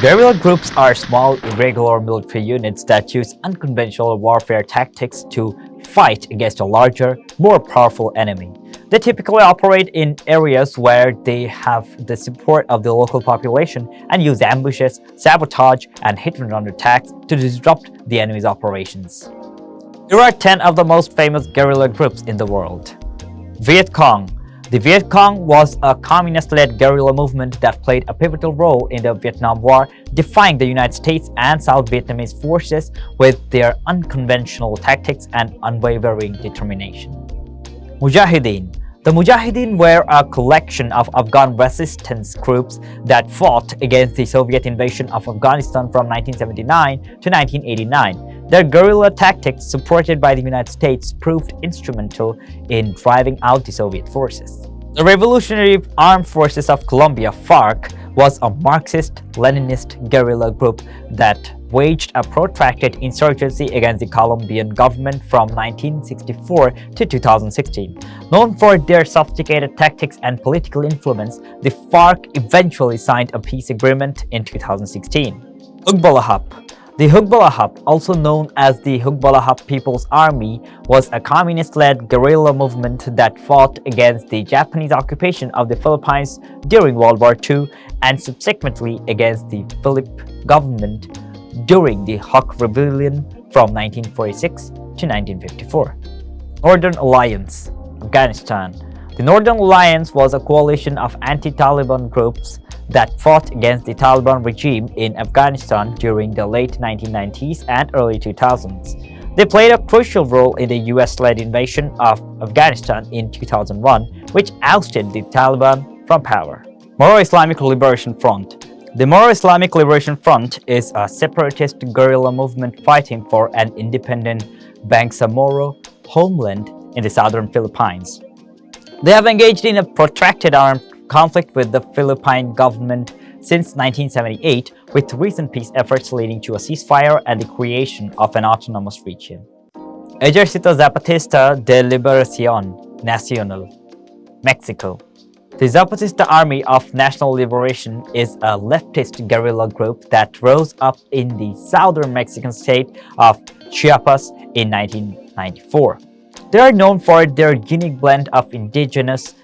Guerrilla groups are small, irregular military units that use unconventional warfare tactics to fight against a larger, more powerful enemy. They typically operate in areas where they have the support of the local population and use ambushes, sabotage, and hit-and-run attacks to disrupt the enemy's operations. Here are 10 of the most famous guerrilla groups in the world. Viet Cong. The Viet Cong was a communist-led guerrilla movement that played a pivotal role in the Vietnam War, defying the United States and South Vietnamese forces with their unconventional tactics and unwavering determination. Mujahideen. The Mujahideen were a collection of Afghan resistance groups that fought against the Soviet invasion of Afghanistan from 1979 to 1989. Their guerrilla tactics, supported by the United States, proved instrumental in driving out the Soviet forces. The Revolutionary Armed Forces of Colombia (FARC) was a Marxist-Leninist guerrilla group that waged a protracted insurgency against the Colombian government from 1964 to 2016. Known for their sophisticated tactics and political influence, the FARC eventually signed a peace agreement in 2016. Hukbalahap. The Hukbalahap, also known as the Hukbalahap People's Army, was a communist-led guerrilla movement that fought against the Japanese occupation of the Philippines during World War II and subsequently against the Philippine government during the Huk Rebellion from 1946 to 1954. Northern Alliance, Afghanistan. The Northern Alliance was a coalition of anti-Taliban groups that fought against the Taliban regime in Afghanistan during the late 1990s and early 2000s. They played a crucial role in the US-led invasion of Afghanistan in 2001, which ousted the Taliban from power. Moro Islamic Liberation Front. The Moro Islamic Liberation Front is a separatist guerrilla movement fighting for an independent Bangsamoro homeland in the southern Philippines. They have engaged in a protracted armed conflict with the Philippine government since 1978, with recent peace efforts leading to a ceasefire and the creation of an autonomous region. Ejército Zapatista de Liberación Nacional, Mexico. The Zapatista Army of National Liberation is a leftist guerrilla group that rose up in the southern Mexican state of Chiapas in 1994. They are known for their unique blend of indigenous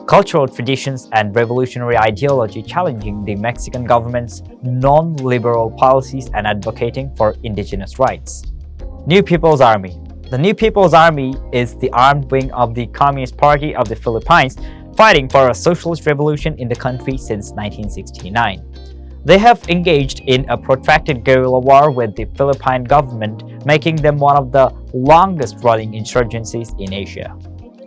cultural traditions and revolutionary ideology, challenging the Mexican government's non-liberal policies and advocating for indigenous rights. New People's Army. The New People's Army is the armed wing of the Communist Party of the Philippines, fighting for a socialist revolution in the country since 1969. They have engaged in a protracted guerrilla war with the Philippine government, making them one of the longest-running insurgencies in Asia.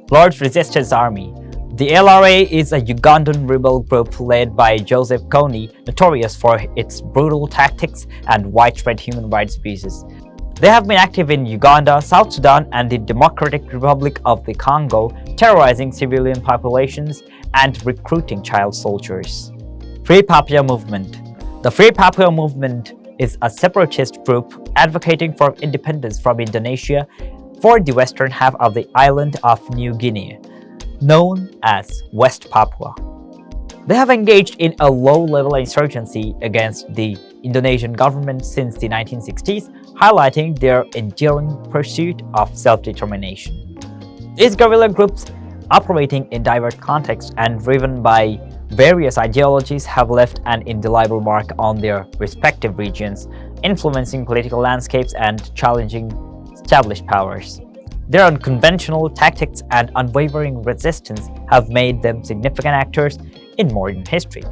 Lord's Resistance Army. The LRA is a Ugandan rebel group led by Joseph Kony, notorious for its brutal tactics and widespread human rights abuses. They have been active in Uganda, South Sudan, and the Democratic Republic of the Congo, terrorizing civilian populations and recruiting child soldiers. Free Papua Movement. The Free Papua Movement is a separatist group advocating for independence from Indonesia for the western half of the island of New Guinea, known as West Papua. They have engaged in a low-level insurgency against the Indonesian government since the 1960s, highlighting their enduring pursuit of self-determination. These guerrilla groups, operating in diverse contexts and driven by various ideologies, have left an indelible mark on their respective regions, influencing political landscapes and challenging established powers. Their unconventional tactics and unwavering resistance have made them significant actors in modern history.